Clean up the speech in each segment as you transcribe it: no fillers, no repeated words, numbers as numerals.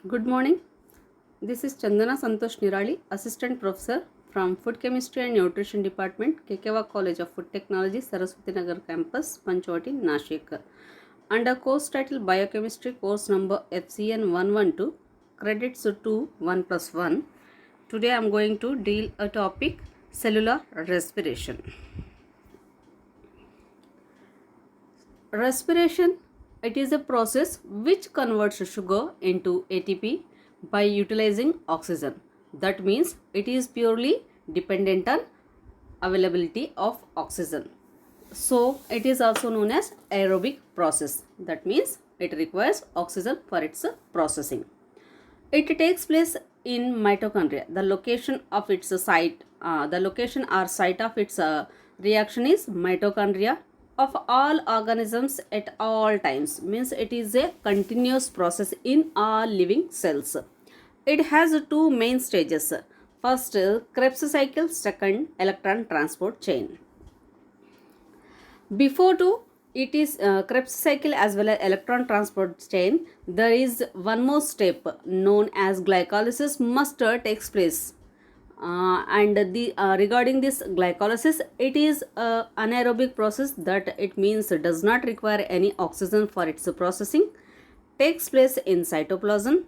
Good morning. This is Chandana Santosh Nirali, Assistant Professor from Food Chemistry and Nutrition Department, Kekewa College of Food Technology, Saraswati Nagar Campus, Panchavati, Nashik. Under course title Biochemistry, course number FCN 112, credits to 1 plus 1. Today I am going to deal a topic cellular respiration. Respiration, it is a process which converts sugar into ATP by utilizing oxygen. That means it is purely dependent on availability of oxygen. So it is also known as aerobic process. That means it requires oxygen for its processing. It takes place in mitochondria. The location or site of its reaction is mitochondria of all organisms at all times. Means it is a continuous process in all living cells. It has two main stages. First, Krebs cycle. Second, electron transport chain. Before to it is Krebs cycle as well as electron transport chain, there is one more step known as glycolysis must takes place. Regarding this glycolysis, it is a anaerobic process, that it means it does not require any oxygen for its processing, takes place in cytoplasm.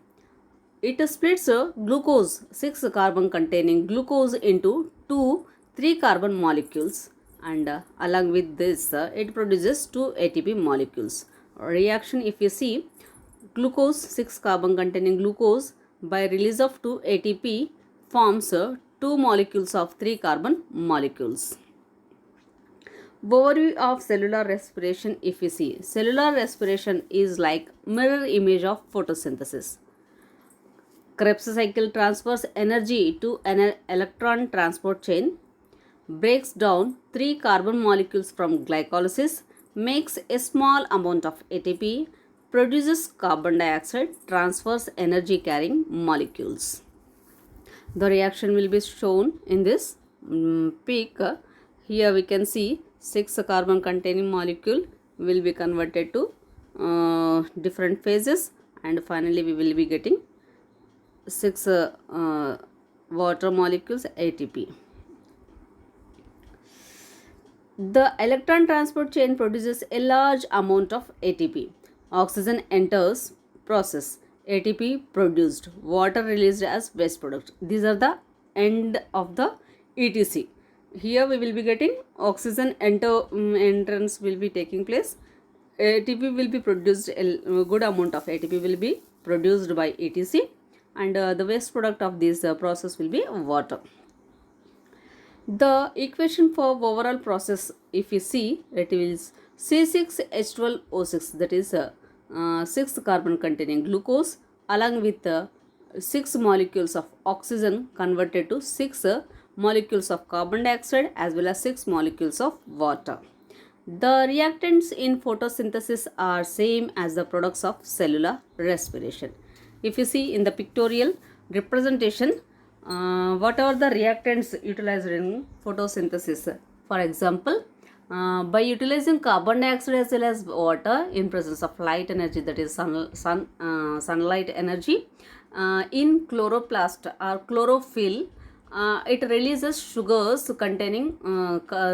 It splits glucose, 6 carbon containing glucose, into 2 3 carbon molecules, and along with this it produces 2 ATP molecules. Reaction, if you see, glucose, 6 carbon containing glucose, by release of 2 ATP forms 2 molecules of 3 carbon molecules. Overview of cellular respiration, if you see, cellular respiration is like mirror image of photosynthesis. Krebs cycle transfers energy to an electron transport chain, breaks down 3 carbon molecules from glycolysis, makes a small amount of ATP, produces carbon dioxide, transfers energy carrying molecules. The reaction will be shown in this peak. Here we can see 6 carbon containing molecule will be converted to different phases, and finally we will be getting 6 water molecules ATP. The electron transport chain produces a large amount of ATP. Oxygen enters process, ATP produced, water released as waste product. These are the end of the ETC. Here we will be getting oxygen entrance will be taking place. ATP will be produced, a good amount of ATP will be produced by ETC, and the waste product of this process will be water. The equation for overall process, if you see, it is C6H12O6, that is 6 carbon containing glucose, along with 6 molecules of oxygen converted to 6 molecules of carbon dioxide as well as 6 molecules of water. The reactants in photosynthesis are same as the products of cellular respiration. If you see in the pictorial representation, what are the reactants utilized in photosynthesis? For example, by utilizing carbon dioxide as well as water in presence of light energy, that is sunlight energy, in chloroplast or chlorophyll, it releases sugars containing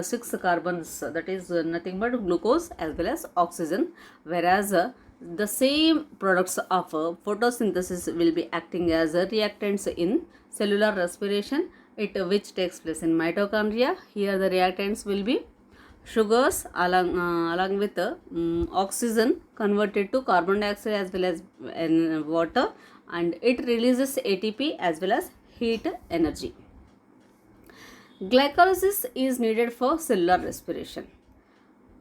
6 carbons, that is nothing but glucose as well as oxygen, whereas the same products of photosynthesis will be acting as reactants in cellular respiration, which takes place in mitochondria. Here the reactants will be sugars along with oxygen converted to carbon dioxide as well as water, and it releases ATP as well as heat energy. Glycolysis is needed for cellular respiration.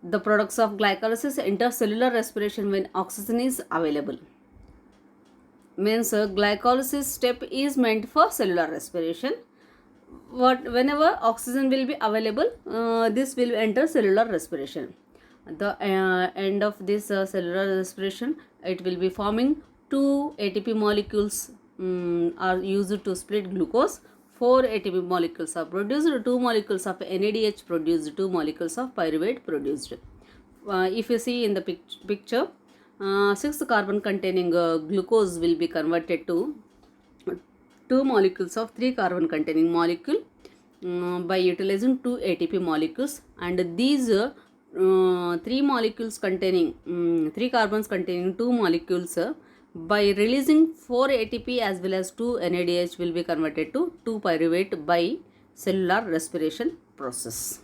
The products of glycolysis enter cellular respiration when oxygen is available. Means glycolysis step is meant for cellular respiration. Whenever oxygen will be available, this will enter cellular respiration. The end of this cellular respiration, it will be forming 2 ATP molecules are used to split glucose. 4 ATP molecules are produced, 2 molecules of NADH produced, 2 molecules of pyruvate produced. If you see in the picture, 6 carbon containing glucose will be converted to 2 molecules of 3 carbon containing molecule by utilizing 2 ATP molecules, and these 3 molecules containing 3 carbons containing 2 molecules by releasing 4 ATP as well as 2 NADH will be converted to 2 pyruvate by cellular respiration process.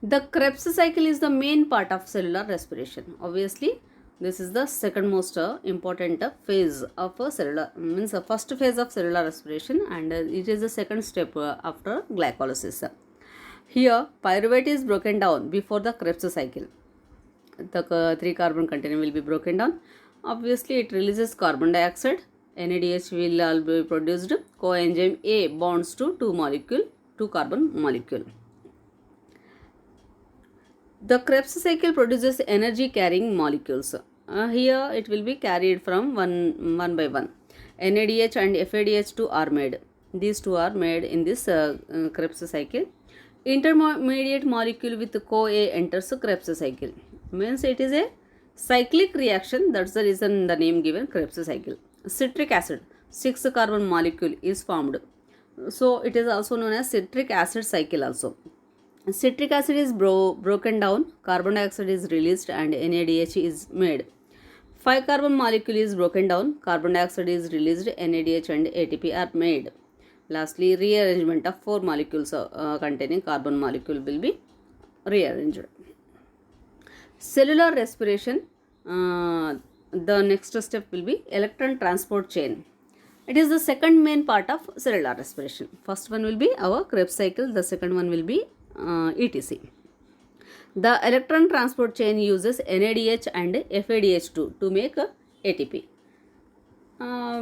The Krebs cycle is the main part of cellular respiration. Obviously, this is the second most important phase of cellular, means the first phase of cellular respiration, and it is the second step after glycolysis. Here, pyruvate is broken down before the Krebs cycle. The 3 carbon containing will be broken down. Obviously, it releases carbon dioxide. NADH will all be produced. Coenzyme A bonds to 2 carbon molecule. The Krebs cycle produces energy carrying molecules. Here it will be carried from one by one. NADH and FADH2 are made. These two are made in this Krebs cycle. Intermediate molecule with CoA enters Krebs cycle. Means it is a cyclic reaction. That's the reason the name given Krebs cycle. Citric acid, 6 carbon molecule is formed. So it is also known as citric acid cycle also. Citric acid is broken down, carbon dioxide is released, and NADH is made. 5 carbon molecule is broken down, carbon dioxide is released, NADH and ATP are made. Lastly, rearrangement of 4 molecules containing carbon molecule will be rearranged. Cellular respiration, the next step will be electron transport chain. It is the second main part of cellular respiration. First one will be our Krebs cycle, the second one will be ETC. The electron transport chain uses NADH and FADH2 to make ATP.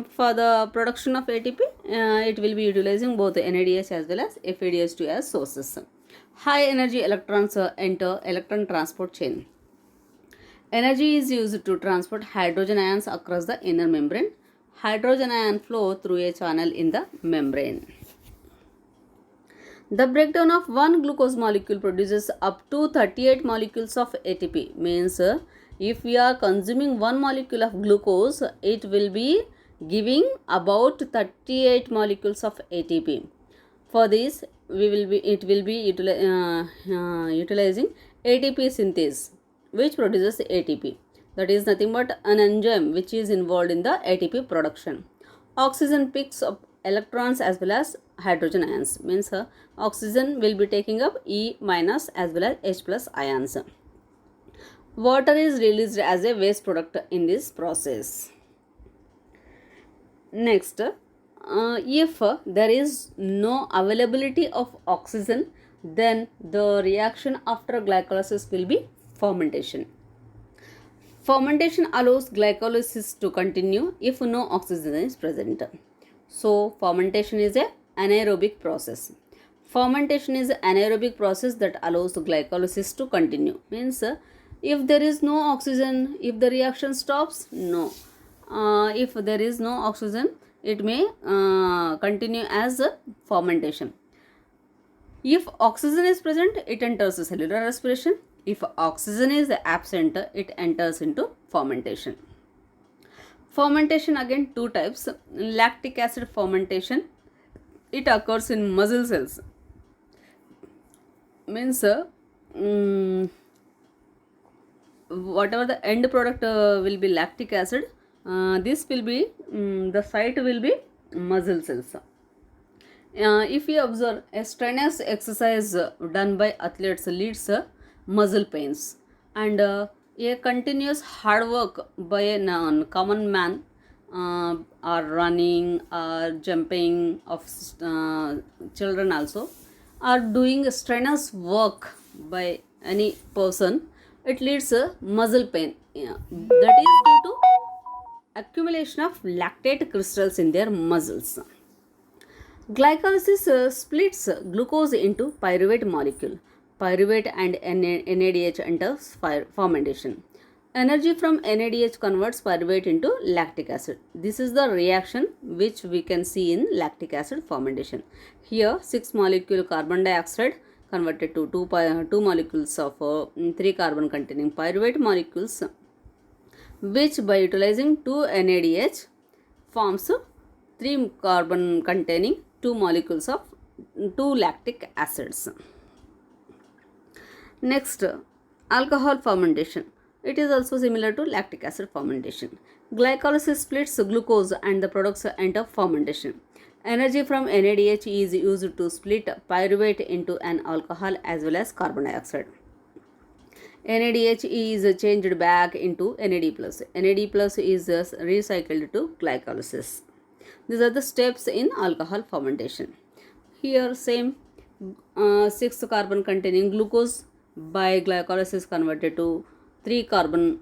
For the production of ATP, it will be utilizing both NADH as well as FADH2 as sources. High energy electrons enter electron transport chain. Energy is used to transport hydrogen ions across the inner membrane. Hydrogen ion flow through a channel in the membrane. The breakdown of one glucose molecule produces up to 38 molecules of ATP. Means if we are consuming one molecule of glucose, it will be giving about 38 molecules of ATP. For this, it will be utilizing ATP synthase, which produces ATP. That is nothing but an enzyme which is involved in the ATP production. Oxygen picks up electrons as well as hydrogen ions. Means oxygen will be taking up E minus as well as H plus ions. Water is released as a waste product in this process. Next, if there is no availability of oxygen, then the reaction after glycolysis will be fermentation. Fermentation allows glycolysis to continue if no oxygen is present. So fermentation is a anaerobic process. Fermentation is an anaerobic process that allows glycolysis to continue. Means if there is no oxygen, if the reaction stops, no. If there is no oxygen, it may continue as fermentation. If oxygen is present, it enters cellular respiration. If oxygen is absent, it enters into fermentation. Fermentation, again, two types. Lactic acid fermentation, it occurs in muscle cells. Means whatever the end product will be lactic acid, this will be the site will be muscle cells. If you observe, a strenuous exercise done by athletes leads muscle pains, and a continuous hard work by a common man, or running or jumping of children also, or doing strenuous work by any person, it leads muscle pain. That is due to accumulation of lactate crystals in their muscles. Glycolysis splits glucose into pyruvate molecule. Pyruvate and NADH enters fermentation. Energy from NADH converts pyruvate into lactic acid. This is the reaction which we can see in lactic acid fermentation. Here 6 molecule carbon dioxide converted to 2 molecules of 3 carbon containing pyruvate molecules. which by utilizing 2 NADH forms 3 carbon containing 2 molecules of 2 lactic acids. Next, alcohol fermentation. It is also similar to lactic acid fermentation. Glycolysis splits glucose and the products enter fermentation. Energy from NADH is used to split pyruvate into an alcohol as well as carbon dioxide. NADH is changed back into NAD+. NAD+ is recycled to glycolysis. These are the steps in alcohol fermentation. Here same 6 carbon containing glucose by glycolysis converted to 3 carbon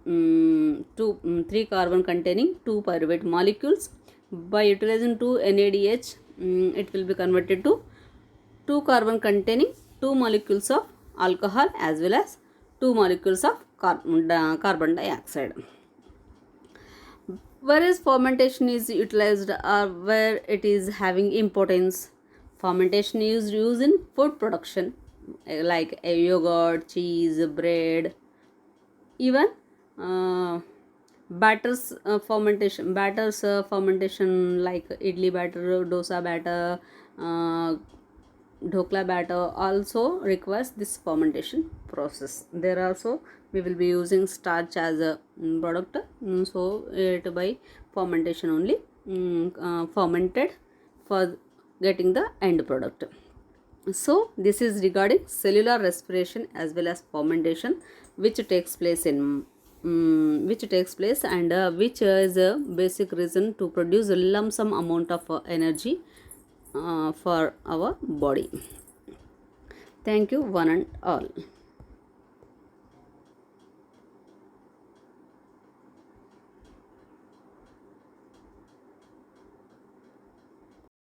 containing 2 pyruvate molecules. By utilizing 2 NADH, it will be converted to 2 carbon containing 2 molecules of alcohol as well as 2 molecules of carbon dioxide. Whereas fermentation is utilized or where it is having importance, fermentation is used in food production like yogurt, cheese, bread, even batters fermentation like idli batter, dosa batter, dhokla batter also requires this fermentation process. There also we will be using starch as a product, so it by fermentation only fermented for getting the end product. So this is regarding cellular respiration as well as fermentation, which takes place and which is a basic reason to produce a lump sum amount of energy for our body. Thank you one and all.